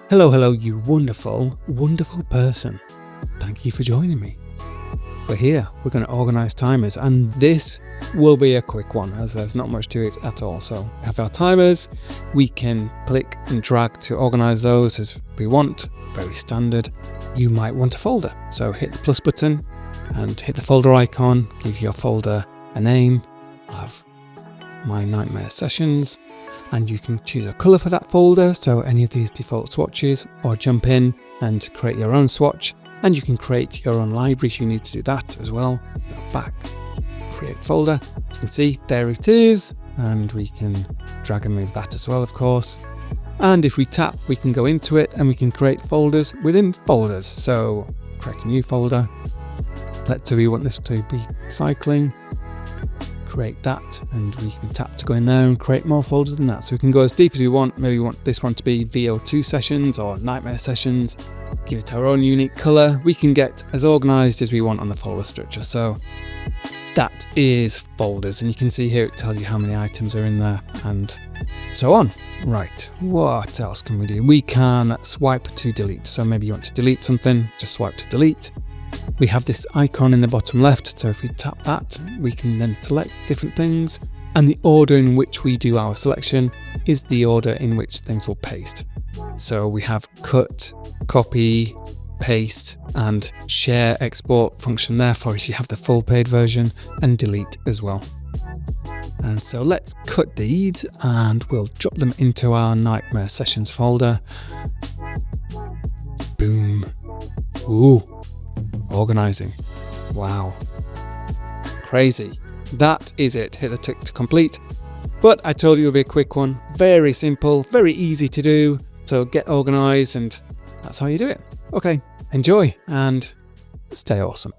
Hello, you wonderful, wonderful person. Thank you for joining me. We're here, we're going to organise timers, and this will be a quick one as there's not much to it at all. So we have our timers, we can click and drag to organise those as we want, very standard. You might want a folder, so hit the plus button and hit the folder icon, give your folder a name. I have my nightmare sessions, and you can choose a colour for that folder, so any of these default swatches, or jump in and create your own swatch, and you can create your own library if you need to do that as well. So back, create folder, you can see there it is, and we can drag and move that as well, of course. And if we tap, we can go into it and we can create folders within folders. So create a new folder. Let's say we want this to be cycling. Create that, and we can tap to go in there and create more folders than that. So we can go as deep as we want. Maybe we want this one to be VO2 sessions or nightmare sessions. Give it our own unique color. We can get as organized as we want on the folder structure. So that is folders, and you can see here it tells you how many items are in there and so on. Right, what else can we do? We can swipe to delete. So maybe you want to delete something, just swipe to delete. We have this icon in the bottom left, so if we tap that, we can then select different things, and the order in which we do our selection is the order in which things will paste. So we have cut, copy, paste, and share export function there for if you have the full paid version, and delete as well. And so let's cut these and we'll drop them into our nightmare sessions folder. Boom. Ooh. Organising. Wow. Crazy. That is it. Hit the tick to complete. But I told you it would be a quick one. Very simple, very easy to do. So get organised, and that's how you do it. Okay, enjoy and stay awesome.